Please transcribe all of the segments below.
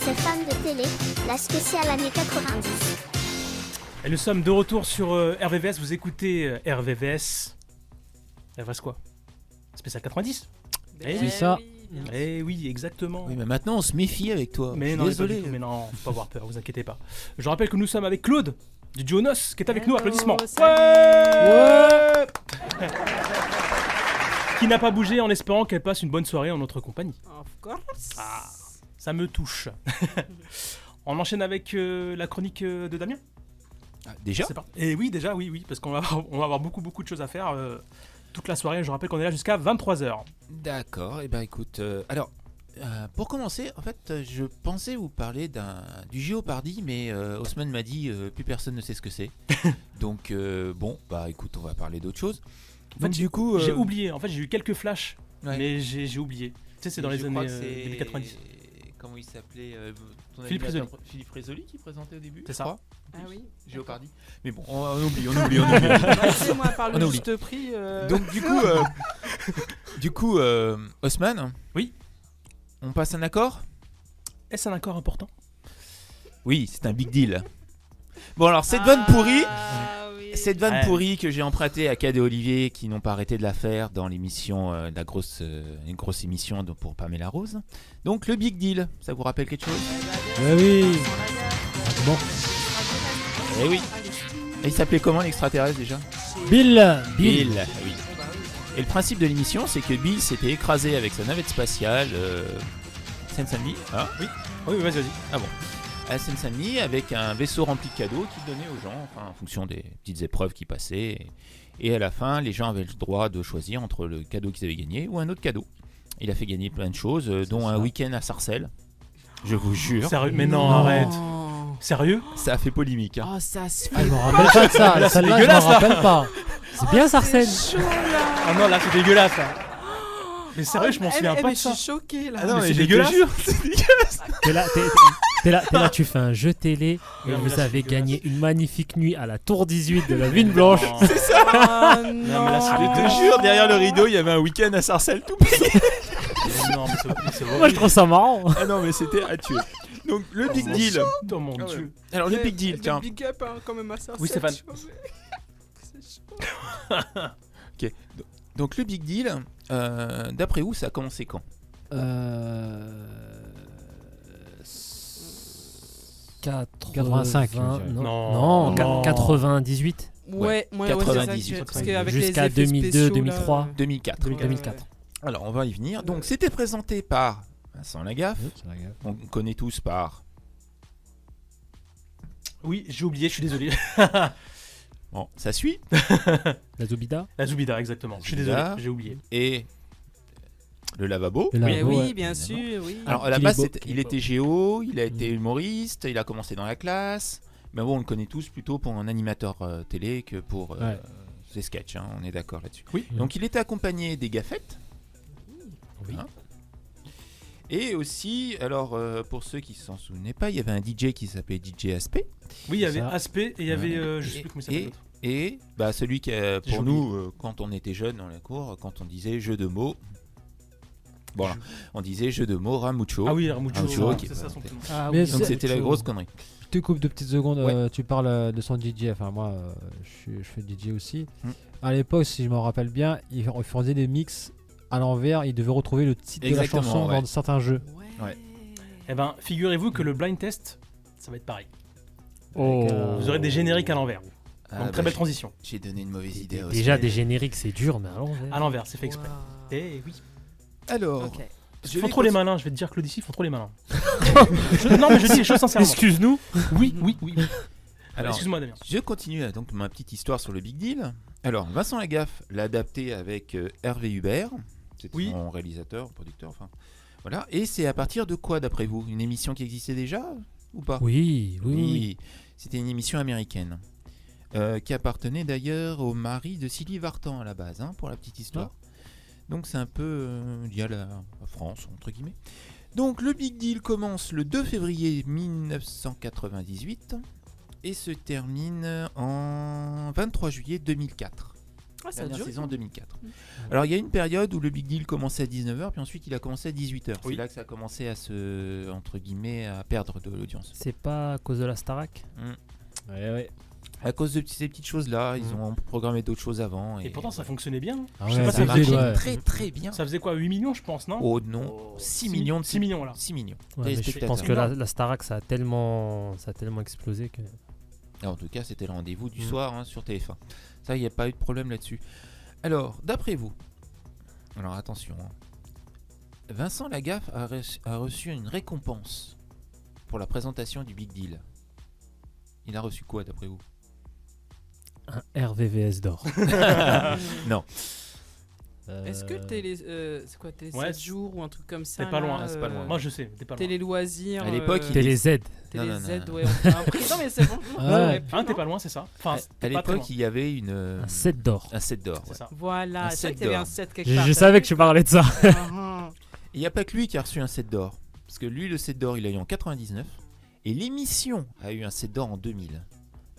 c'est Fan de télé, la spéciale année 90. Et nous sommes de retour sur RVVS, vous écoutez RVVS. RVVS quoi ? Spécial 90 ? C'est ça. Eh oui, exactement. Oui, mais maintenant on se méfie avec toi. Mais Je non, suis désolé. mais non, faut pas avoir peur, vous inquiétez pas. Je rappelle que nous sommes avec Claude du duo Nos qui est avec nous, applaudissements. Ouais. Qui n'a pas bougé en espérant qu'elle passe une bonne soirée en notre compagnie. Of course. Ah, ça me touche. On enchaîne avec la chronique de Damien. Déjà C'est parti. Et oui, déjà, oui, parce qu'on va avoir beaucoup de choses à faire toute la soirée. Je rappelle qu'on est là jusqu'à 23h. D'accord, et écoute, pour commencer, en fait, je pensais vous parler du Géopardy, mais Haussmann m'a dit plus personne ne sait ce que c'est. Donc, écoute, on va parler d'autre chose. En fait, Donc, du coup, j'ai oublié. En fait, j'ai eu quelques flashs, ouais. mais j'ai oublié. Tu sais, c'est dans les années début 90. Comment il s'appelait Philippe Rizzoli. Philippe Rizzoli qui présentait au début. C'est ça. je crois. Ah oui. Géopardy. Mais bon, on oublie. Moi, parle On le oublie. juste prix. Donc du coup, Haussmann. Oui. On passe un accord ? Est-ce un accord important ? Oui, c'est un big deal. Bon alors cette vanne pourrie, Oui. cette vanne Ouais. pourrie que j'ai empruntée à Cad et Olivier qui n'ont pas arrêté de la faire dans l'émission, une grosse émission pour Pamela Rose. Donc le big deal, ça vous rappelle quelque chose ? Oui. Bon. Eh oui. Et il s'appelait comment l'extraterrestre déjà ? Bill. Oui. Et le principe de l'émission, c'est que Bill s'était écrasé avec sa navette spatiale Seine-Saint-Denis. Ah oui. Oui, vas-y. Ah bon. À Seine-Saint-Denis avec un vaisseau rempli de cadeaux qu'il donnait aux gens, en fonction des petites épreuves qui passaient. Et à la fin, les gens avaient le droit de choisir entre le cadeau qu'ils avaient gagné ou un autre cadeau. Il a fait gagner plein de choses, dont un week-end à Sarcelles. Je vous jure. Sérieux ? Mais non, arrête. Sérieux ? Ça a fait polémique. Hein. Oh, ça se Ah, je fait. me rappelle pas de ça. Là, c'est Celle-là, je me dégueulasse, là. rappelle pas. C'est bien Sarcelles. C'est chaud, là. Ah non, là, c'est dégueulasse, là. Mais sérieux, je m'en souviens pas de Je ça. suis choquée, là. Ah non, mais mais c'est je te dégueulasse. jure, c'est dégueulasse. T'es là, tu fais un jeu télé et Non, mais vous là, c'est avez dégueulasse. gagné une magnifique nuit à la Tour 18 de la Vigne Blanche. Non. Ah non. mais là, c'est Je te jure, derrière le rideau, il y avait un week-end à Sarcelles tout payé. Mais non, mais c'est Moi, je trouve ça marrant. Ah non, mais c'était à tuer. Donc le big deal. Oh mon Ah ouais. dieu. Alors le big deal, tiens. Big up, hein, quand même à ça. Oui, c'est Stéphane. chaud, mais- C'est chaud. Ok. Donc le big deal, d'après vous, ça a commencé quand ? 85. Non. Non, 98. Ouais, ouais, 98, c'est ça, parce qu'avec les Jusqu'à effets 2002, spéciaux, là, 2003. 2004. 2004. Alors on va y venir. Donc c'était présenté par Vincent Lagaffe. On connaît tous par. Oui, j'ai oublié, je suis désolé. Bon, ça suit. La Zoubida. La Zoubida, exactement. Je suis désolé, Zoubida. j'ai oublié. Et le lavabo. Le Mais lavabo, oui, ouais. bien sûr, oui. Alors à la Qu'il base, est beau. il était géo, il a été humoriste, il a commencé dans la classe. Mais bon, on le connaît tous plutôt pour un animateur télé que pour Ouais. ses sketchs. Hein, on est d'accord là-dessus. Oui. Donc il était accompagné des gaffettes. Oui. Hein. Et aussi, alors pour ceux qui s'en souvenaient pas, il y avait un DJ qui s'appelait DJ Aspect. Oui, il y avait Ça. Aspect et il y avait, je sais Et- plus comment il s'appelle et- l'autre. Et celui qui, J'ai pour oublié. nous, quand on était jeunes dans la cour, quand on disait jeu de mots, voilà, on disait jeu de mots Ramucho. Ah oui, Ramucho, Ramucho qui c'est ça son présentait. prénom. Ah, Mais oui, Donc c'est- c'était la grosse connerie. Je te coupe de petites secondes. Ouais. Tu parles de son DJ. Enfin, moi, je fais DJ aussi. À l'époque, si je me rappelle bien, il faisait des mix à l'envers. Il devait retrouver le titre Exactement, de la chanson ouais. dans certains jeux. Ouais. Eh ben, figurez-vous que le blind test, ça va être pareil. Oh. Vous aurez des génériques à l'envers. Ah, Donc très belle transition. J'ai donné une mauvaise idée. Déjà, Osman. des génériques, c'est dur, mais à l'envers. À l'envers, c'est fait exprès. Wow. Eh oui. Alors, Ok. Ils font trop les malins, je vais te dire Claude ici, ils font trop les malins. Non mais je dis les choses sincèrement. Excuse-nous. Oui. alors Excuse-moi Damien. je continue donc ma petite histoire sur le Big Deal. Alors, Vincent Lagaffe l'a adapté avec Hervé Hubert. C'est Oui. son réalisateur, producteur, enfin. Voilà. Et c'est à partir de quoi, d'après vous ? Une émission qui existait déjà ou pas ? Oui. C'était une émission américaine qui appartenait d'ailleurs au mari de Sylvie Vartan à la base, hein, pour la petite histoire. Donc c'est un peu lié à la France, entre guillemets. Donc le Big Deal commence le 2 février 1998 et se termine en 23 juillet 2004. Ah, ça a Dernière duré. saison en 2004. Alors il y a une période où le Big Deal commençait à 19h, puis ensuite il a commencé à 18h. Oui. C'est là que ça a commencé à se, entre guillemets, à perdre de l'audience. C'est pas à cause de la Starac? Ouais. À cause de ces petites choses-là, ils Mm. ont programmé d'autres choses avant. Et pourtant, ça fonctionnait bien. hein. Ah Je sais ouais, pas ça si c'est vous marchait ouais. très très bien. Ça faisait quoi, 8 millions, je pense, non Oh non, Oh, 6 millions de 6 millions là. 6 millions. Ouais, mais je téléspectateurs. pense que la Starac, ça a tellement explosé que. En tout cas, c'était le rendez-vous du Mm. soir hein, sur TF1. Ça, il n'y a pas eu de problème là-dessus. Alors, d'après vous, alors attention, hein. Vincent Lagaffe a reçu une récompense pour la présentation du Big Deal. Il a reçu quoi, d'après vous? Un RVVS d'or. Non, Est-ce que Télé. C'est quoi, Télé Ouais, 7 jours ou un truc comme ça c'est pas là, loin, c'est pas loin. Moi, je sais, t'es pas loin. Télé Loisirs. À l'époque, il- Télé Z. Télé Non, non, Z, non. ouais. on fait un prix. Non, mais c'est bon. Ah ça ouais. aurait pu, Hein, t'es non pas loin, c'est ça. Enfin, à t'es pas très l'époque, loin. il y avait Un 7 d'or. un set d'or. C'est ouais. ça. Voilà, Un c'est set vrai qu'il y avait d'or. un set quelque Je part. savais que tu parlais de ça. Ah, Il n'y a pas que lui qui a reçu un set d'or. Parce que lui, le set d'or, il l'a eu en 99. Et l'émission a eu un set d'or en 2000.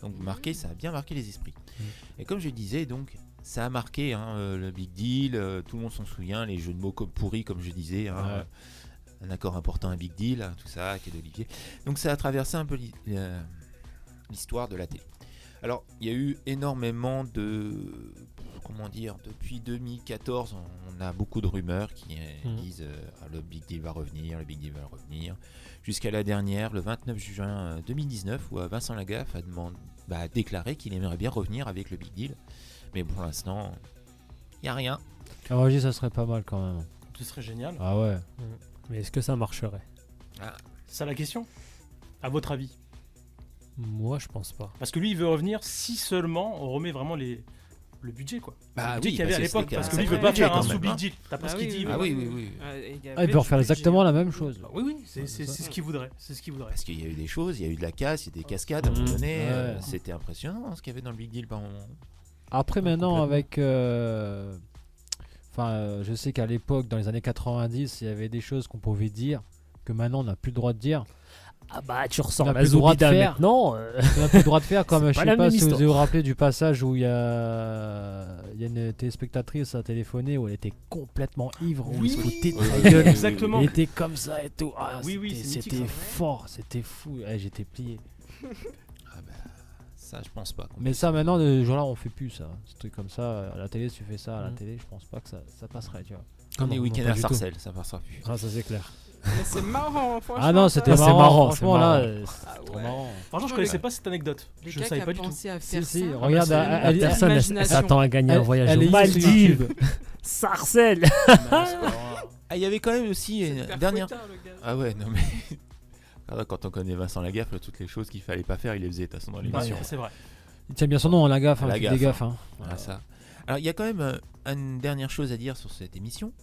Donc ça a bien marqué les esprits. Et comme je disais, donc, ça a marqué hein, le Big Deal. Tout le monde s'en souvient. Les jeux de mots comme pourris, comme je disais. Hein, Ouais. Un accord important, un Big Deal, tout ça, qui est d'Olivier. Donc ça a traversé un peu l'histoire de la télé. Alors, il y a eu énormément de... Comment dire, depuis 2014, on a beaucoup de rumeurs qui disent le Big Deal va revenir, le Big Deal va revenir. Jusqu'à la dernière, le 29 juin 2019, où Vincent Lagaffe a déclaré qu'il aimerait bien revenir avec le Big Deal. Mais pour l'instant, il n'y a rien. Ah, moi, je dis, ça serait pas mal quand même. Ce serait génial. Ah ouais. Mais est-ce que ça marcherait? C'est ça la question. À votre avis? Moi, je pense pas. Parce que lui, il veut revenir si seulement on remet vraiment le budget, quoi. Le budget qu'il y avait à l'époque. Parce que lui, il veut pas faire un sous-Big Deal. D'après ce qu'il dit. Ah oui, oui, oui. Ah, il peut refaire exactement la même chose. Bah oui, c'est ce qu'il voudrait. C'est ce qu'il voudrait. Parce qu'il y a eu des choses, il y a eu de la casse, il y a eu des cascades à un moment donné. Ouais. C'était impressionnant hein, ce qu'il y avait dans le Big Deal par moment. Après, maintenant, complètement. avec. Je sais qu'à l'époque, dans les années 90, il y avait des choses qu'on pouvait dire que maintenant on n'a plus le droit de dire. Ah bah, tu On ressors a la plus le droit de Zobida faire. maintenant. On n'a plus le droit de faire comme C'est je pas sais la pas même si vous histoire. vous rappelez du passage où il y a une téléspectatrice à téléphoner où elle était complètement ivre, où Oui, il se foutait de oui, sa oui, gueule. exactement. Il était comme ça et tout. Ah, Oui, oui, c'était c'est mythique, c'était ça. fort, c'était fou. J'étais plié. Ah bah, ça, je pense pas. Mais ça, maintenant, de jour-là, on fait plus ça. Ce truc comme ça, à la télé, si tu fais ça à la Mm. télé, je pense pas que ça passerait, tu vois. Comme les Non, week-ends pas à du tout. Sarcelles, ça passera plus. Ah, ça c'est clair. Mais c'est marrant, franchement. Ah non, ça. c'était Ah, c'est marrant. marrant, Franchement, c'est là, marrant. c'est Ah trop ouais. marrant. Franchement, je connaissais pas cette anecdote. Les Je gars savais qui pas a du tout. pensé à Si, faire si, ça. regarde, c'est elle- La elle- personne elle imagination. s'attend à gagner un voyage elle aux est sur Maldives. YouTube. Sarcelles. Ah, il y avait quand même aussi une Super dernière. fouettard, le gars. Ah ouais, non mais. Alors, quand on connaît Vincent Lagaffe, là, toutes les choses qu'il fallait pas faire, il les faisait de toute façon dans l'émission. Ouais, c'est vrai. Il tient bien son nom, la gaffe, hein, La tu gaffe, fais gaffe. Hein. Voilà, ça. Alors, il y a quand même une dernière chose à dire sur cette émission.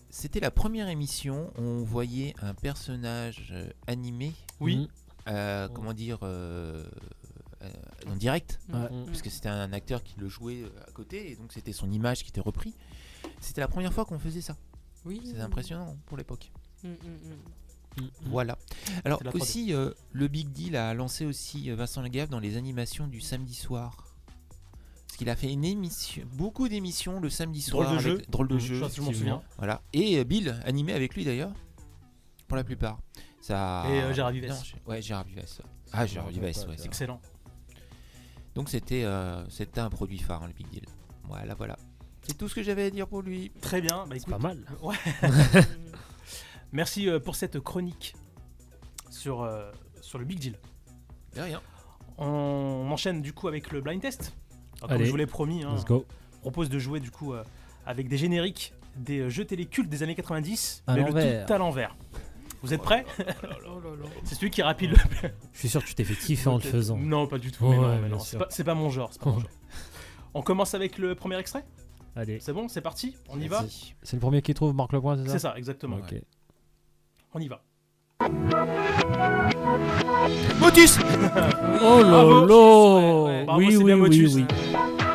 C'était la première émission où on voyait un personnage animé, Oui. comment dire, en direct, Ouais. parce que c'était un acteur qui le jouait à côté, et donc c'était son image qui était reprise. C'était la première fois qu'on faisait ça. Oui. C'était impressionnant pour l'époque. Mm, mm, mm. Voilà. Alors C'est la 3D. aussi, le Big Deal a lancé aussi Vincent Lagaffe dans les animations du samedi soir. Parce qu'il a fait une émission, beaucoup d'émissions le samedi soir. Drôle de avec- jeu. Drôle de Je jeu. m'en effectivement. souviens. Voilà. Et Bill animé avec lui d'ailleurs. Pour la plupart. Ça. Et Gérard Vives. Non, ouais, Gérard Vives. Ah, Gérard Vives, ouais. c'est- Excellent. Donc c'était un produit phare, hein, le Big Deal. Voilà. C'est tout ce que j'avais à dire pour lui. Très bien. Bah, C'est écoute, pas mal. Ouais. Merci pour cette chronique sur le Big Deal. De rien. On enchaîne du coup avec le blind test. Alors, comme Allez. je vous l'ai promis, hein, Let's go. on propose de jouer du coup avec des génériques des jeux télé cultes des années 90, À mais le l'envers. tout à l'envers. Vous êtes prêts? Oh là là. C'est celui qui est rapide le Je suis sûr que tu t'es fait kiffer en le faisant. Non, pas du tout. Ouais, mais non, ouais, mais bien non, sûr. c'est pas mon genre. C'est pas mon genre. On commence avec le premier extrait. Allez. C'est bon, c'est parti. On y va. C'est le premier qui trouve, marque le point, c'est ça C'est ça, exactement. Ok. On y va. Motus. Oh Bravo. lolo. Ouais, Bravo, Oui, c'est oui, bien oui, Motus. oui.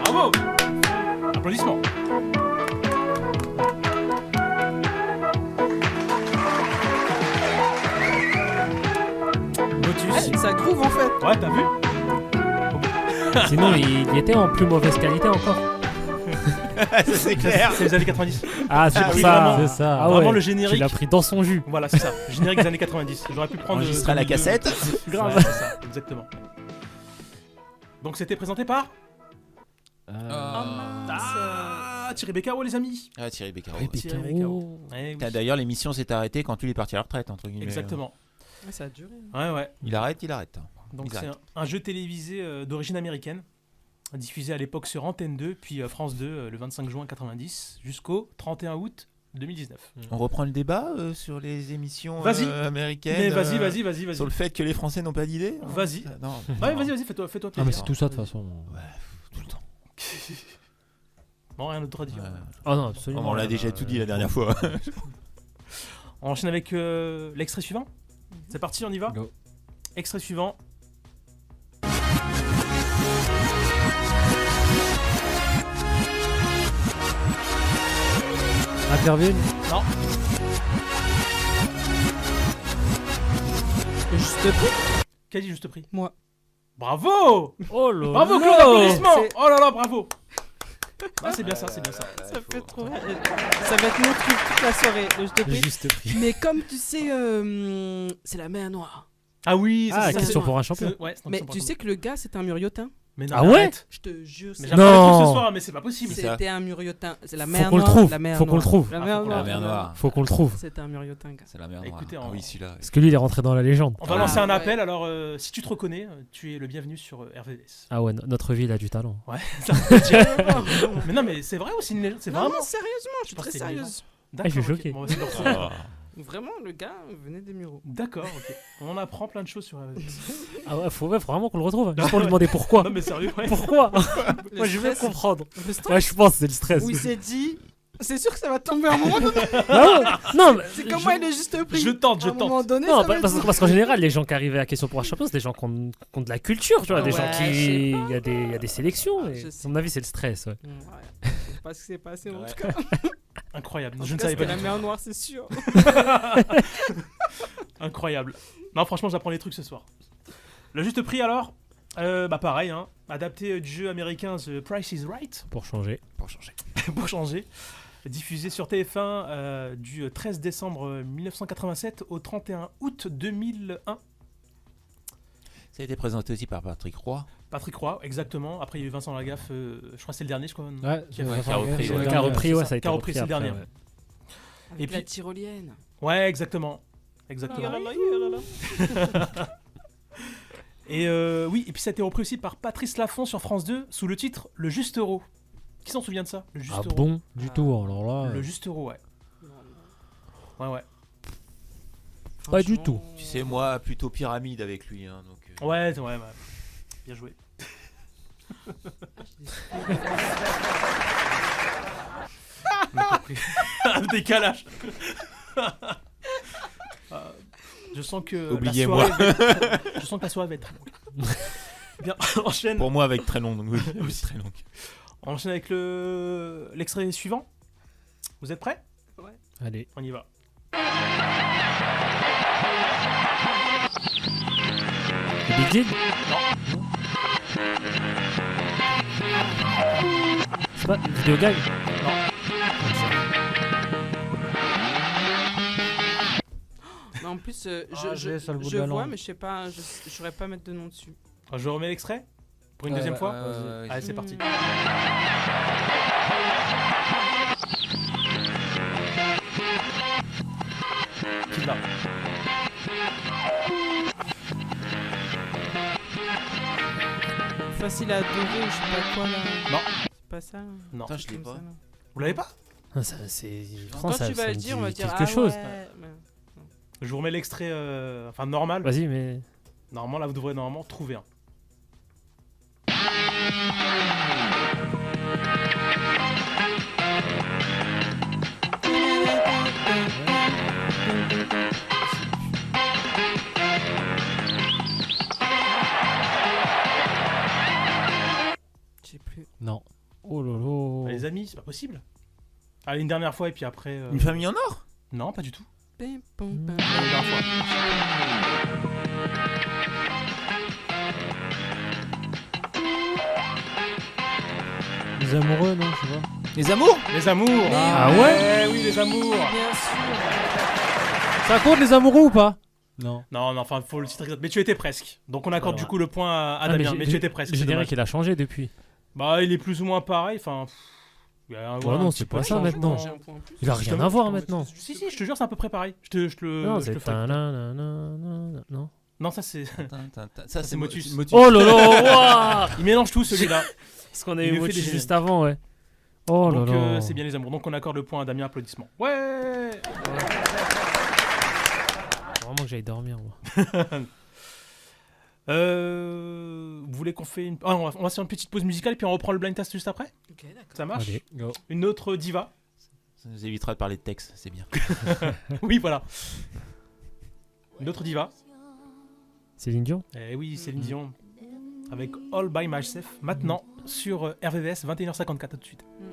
Bravo. Applaudissements. Motus. Ça groove en fait. Ouais, t'as vu? Sinon, il était en plus mauvaise qualité encore. c'est clair. C'est les années 90. Ah, c'est Ah pour oui, ça. vraiment. C'est ça. Ah Vraiment ouais, le Tu générique. l'as pris dans son jus. Voilà, c'est ça. Générique des années 90. J'aurais pu prendre. Enregistré à la 2002. cassette. Grave. Ouais, c'est ça, exactement. Donc c'était présenté par Thierry Beccaro, les amis. Ah, Thierry Beccaro. Thierry Beccaro. Eh oui. D'ailleurs, l'émission s'est arrêtée quand lui est parti à la retraite, entre guillemets. Exactement. Ouais, ça a duré. Ouais. Il arrête. Donc Ils c'est arrêtent. un jeu télévisé d'origine américaine, diffusé à l'époque sur Antenne 2, puis France 2 le 25 juin 90 jusqu'au 31 août 2019. On reprend le débat sur les émissions Vas-y. américaines. Mais vas-y. Sur le fait que les Français n'ont pas d'idée. Vas-y. Non. Ouais, vas-y, fais-toi Ah, mais plaisir. c'est tout ça de toute façon. Tout le temps. Bon, rien d'autre à dire. Oh non, absolument. On l'a déjà tout dit la dernière fois. On enchaîne avec l'extrait suivant. C'est parti, on y va. Go. Extrait suivant. Interville. Non. Juste prix. Qui a dit juste prix? Moi. Bravo. Oh là Bravo, là. Claude, applaudissements. C'est- Oh là là, bravo. Ah, c'est bien ça. Ça fait trop rire. Ça va être mon truc toute la soirée, le juste prix. Juste prix. Mais comme tu sais, c'est la mer noire. Ah oui, Ah, c'est question pour un champion. Ouais, c'est Mais question pour tu un sais que le gars, c'est un muriotin. Mais non, Ah mais ouais arrête. Je te jure. Mais c'est- j'apprends des trucs Non. ce soir, mais c'est pas possible. C'est ça. C'était un muriotin. C'est la Faut mer qu'on le noire. trouve. La mer Faut qu'on le noire. trouve. La Ah, mer faut qu'on noire. La mer noire. Faut qu'on le trouve. C'était un muriotin, gars. C'est la mer noire. Écoutez, Ah en- oui, celui-là. Parce que lui, il est rentré dans la légende. On va Ah, lancer un ouais. appel, alors si tu te reconnais, tu es le bienvenu sur RVVS. Ah ouais, notre ville a du talent. Ouais, ça peut dire. Mais non, mais c'est vrai aussi, une légende, c'est Non, vraiment. non, sérieusement, je suis pense très que c'est une sérieuse. D'accord, je suis ok. choqué. Bon, on va essayer de le retrouver. Ah. Vraiment, le gars venait des Mureaux. D'accord, ok. On en apprend plein de choses sur RVVS. Ah ouais, faut vraiment qu'on le retrouve. Juste pour lui demander pourquoi. Non, mais sérieux, ouais. Pourquoi Le Moi, je veux stress, comprendre. le stress Ouais, je pense que c'est le stress. où il s'est dit, c'est sûr que ça va tomber à un moment donné. Ah ouais. Non, mais... C'est comme moi, il est juste pris. Je tente, À un moment donné, Non, ça va parce, être- parce qu'en général, les gens qui arrivent à la question pour un champion, c'est des gens qui ont de la culture, tu vois, Ah des gens ouais, qui... je sais Il y a des sélections, et Je à sais. mon avis, c'est le stress, ouais. Ouais, je sais pas ce qui s'est passé en Ouais. tout cas. Incroyable. En Je tout ne cas, savais pas c'était du la tout. mer noire, c'est sûr. Incroyable. Non, franchement, j'apprends des trucs ce soir. Le juste prix alors bah pareil, hein. Adapté du jeu américain The Price is Right, Pour changer. pour changer. Diffusé sur TF1 du 13 décembre 1987 au 31 août 2001. Ça a été présenté aussi par Patrick Roy. Patrick Roy, exactement. Après, il y a eu Vincent Lagaffe, je crois que c'est le dernier, je crois. non Ouais, Qui a c'est fait- qui a repris, c'est ouais. le Qui a dernier. repris, ouais, ça a été Qui a repris, c'est le après, dernier. ouais. Et puis- la tyrolienne. Ouais, exactement. Exactement. Et oui, et puis ça a été repris aussi par Patrice Laffont sur France 2 sous le titre Le Juste Euro. Qui s'en souvient de ça? Le Juste Ah Euro. bon Du tout, alors là. Le Juste Euro, ouais. Ouais. Pas du Franchement, tout. Tu sais, moi, plutôt pyramide avec lui. Hein, donc, Ouais. Bien joué. On a compris. Un décalage. Je sens que Oubliez-moi. Je sens que la soirée va être très longue. Bien, on enchaîne. Pour moi, avec très long. Donc, oui, c'est très long. On enchaîne avec l'extrait suivant. Vous êtes prêts? Allez. On y va. Le Big Deal C'est pas une vidéo gag Mais en plus, Ah, j'ai ça, le bout de je la vois, langue. mais je sais pas, je saurais pas mettre de nom dessus. Je remets l'extrait pour une deuxième fois. Allez, c'est parti. Qui va? Facile à adorer, je sais pas quoi là. Non. C'est pas ça. Non. Putain, je l'ai Comme pas. ça, là. Vous l'avez pas? Ah, ça, c'est... Quand ça, tu vas ça le me dire, dit on va dire quelque ah chose. ouais, mais- Je vous remets l'extrait enfin normal. Vas-y, mais... Normalement, là, vous devrez normalement trouver un. Je sais plus. Non. Oh lolo. Les amis, c'est pas possible. Allez, une dernière fois et puis après. Une famille en or? Non, pas du tout. Pim, pom, pam. Allez, une dernière fois. Les amoureux, non, je sais pas. Les amours. Les amours. Ah ouais Oui, les amours. Bien sûr. Ça compte les amoureux ou pas? Non. Non, enfin, faut le titre exact. Mais tu étais presque. Donc on accorde Ouais. du coup le point à Ah, Damien. Mais tu étais presque. Le c'est générique, dommage. il a changé depuis. Bah, il est plus ou moins pareil. Enfin. Il y a un non, petit c'est peu pas de ça changement. maintenant. J'ai un point en plus. Il a rien à voir maintenant. Si, je te jure, c'est à peu près pareil. Je te le. Non, je te c'est le ferai. non. Non, ça c'est. Ça, c'est Motus. Oh là là, Il mélange tout celui-là. Parce qu'on a Il eu nous fait Motus des juste avant, ouais. Oh là Donc là. c'est bien les amours. Donc on accorde le point à Damien. Applaudissements. Ouais. Faut vraiment que j'aille dormir, moi. Vous voulez qu'on fait une. Ah, on va faire une petite pause musicale et puis on reprend le blind test juste après. Ok, d'accord. Ça marche. Allez. Go. Une autre diva. Ça nous évitera de parler de texte, c'est bien. Oui, voilà. Une autre diva. Céline Dion. Eh oui, Céline Dion. Avec All by Myself. Maintenant sur RVVS 21h54 tout de suite. Mm.